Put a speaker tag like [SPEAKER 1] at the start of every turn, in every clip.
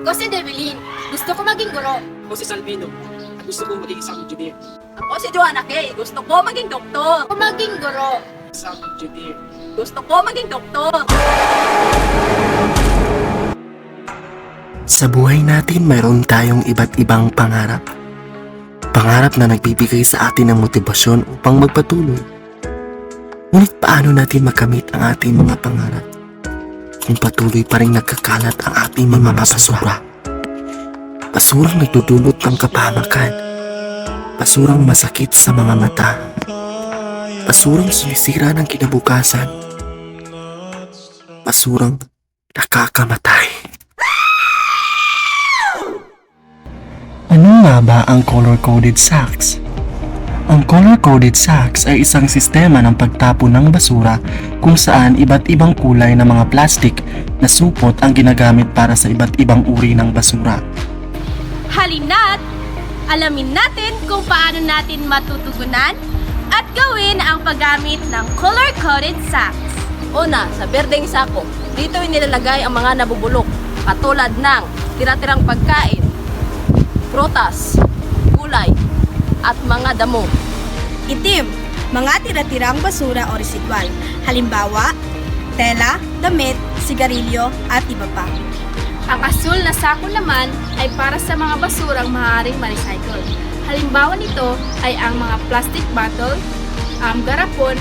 [SPEAKER 1] Ako si Develyn. Gusto ko maging guro.
[SPEAKER 2] Ako si Salvino. At gusto ko maging isang engineer.
[SPEAKER 3] Ako si Joanna Kay. Gusto ko maging doktor.
[SPEAKER 1] Ako maging guro.
[SPEAKER 2] Isang engineer.
[SPEAKER 3] Gusto ko maging doktor.
[SPEAKER 4] Sa buhay natin, mayroon tayong iba't ibang pangarap. Pangarap na nagbibigay sa atin ng motibasyon upang magpatuloy. Ngunit paano natin makamit ang ating mga pangarap kung patuloy pa rin nagkakalat ang ating mga basura? Basurang nagdudulot ng kapahamakan. Basurang masakit sa mga mata. Basurang sumisira ng kinabukasan. Basurang nakakamatay. Ano nga ba ang color-coded sacks? Ang color-coded sacks ay isang sistema ng pagtapon ng basura kung saan iba't ibang kulay ng mga plastik na supot ang ginagamit para sa iba't ibang uri ng basura.
[SPEAKER 1] Halina't alamin natin kung paano natin matutugunan at gawin ang paggamit ng color-coded sacks.
[SPEAKER 3] Una, sa berdeng sako. Dito inilalagay ang mga nabubulok, katulad ng tira-tirang pagkain, prutas, gulay, at mga damo.
[SPEAKER 5] Itim, mga tira-tirang basura o residual. Halimbawa, tela, damit, sigarilyo, at iba pa.
[SPEAKER 1] Ang asul na sako naman ay para sa mga basurang maaaring ma-recycle. Halimbawa nito ay ang mga plastic bottle, garapon,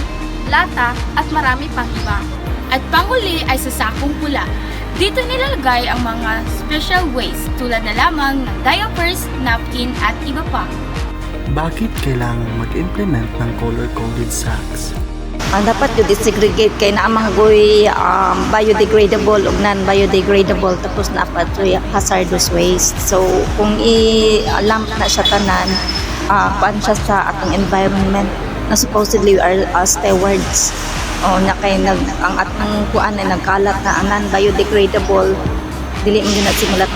[SPEAKER 1] lata at marami pang iba. At panguli ay sa sakong pula. Dito nilalagay ang mga special waste tulad na lamang ng diapers, napkin at iba pa.
[SPEAKER 4] Bakit kailangan mag-implement ng color-coded sacks?
[SPEAKER 6] Ang dapat yung desegregate kay na ang mga goy biodegradable o non-biodegradable tapos na pa hazardous waste. So kung i-lump na siya tanan, kuan siya sa atong environment na supposedly we are stewards. O na kay ang atong kuan ay nagkalat na non-biodegradable dili mo na simulat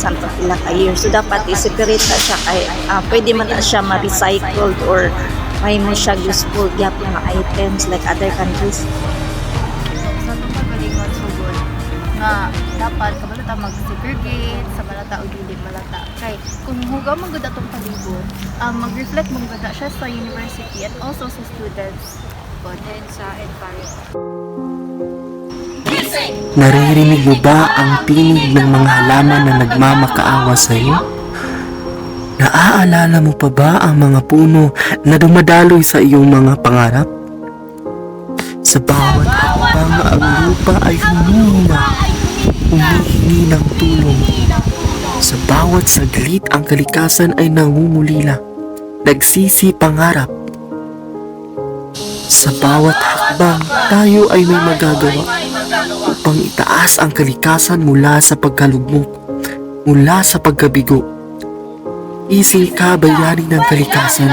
[SPEAKER 6] sa pila ka years. So dapat i-separate na siya kay pwede man na siya ma-recycled or may mo siya useful gyapon nga items like other countries.
[SPEAKER 7] Sa itong pagalingon sugod nga dapat kabalata mag-segregate sa balata o dili balata kay kung hugaw man gud atong palibot mag-reflect man gud siya sa university and also sa students and sa environment.
[SPEAKER 4] Naririnig mo ba ang tinig ng mga halaman na nagmamakaawa sa iyo? Naaalala mo pa ba ang mga puno na dumadaloy sa iyong mga pangarap? Sa bawat hakbang ang lupa ay humihingi ng tulong. Sa bawat saglit ang kalikasan ay nangungulila, nagsisi pangarap. Sa bawat hakbang tayo ay may magagawa upang itaas ang kalikasan mula sa pagkalugmok, mula sa pagkabigo. Gising ka, bayani ng kalikasan.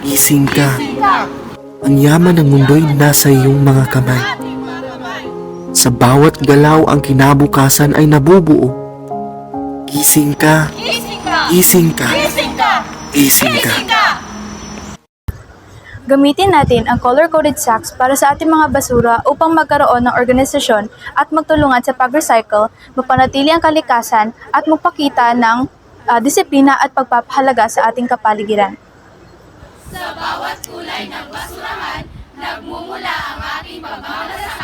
[SPEAKER 4] Gising ka. Ang yaman ng mundo'y nasa iyong mga kamay. Sa bawat galaw ang kinabukasan ay nabubuo. Gising ka. Gising ka. Gising ka.
[SPEAKER 8] Gamitin natin ang color-coded sacks para sa ating mga basura upang magkaroon ng organisasyon at magtulungan sa pag-recycle, mapanatili ang kalikasan at magpakita ng disiplina at pagpapahalaga sa ating kapaligiran.
[SPEAKER 1] Sa bawat kulay ng basurahan, nagmumula ang ating pagmamalasakit.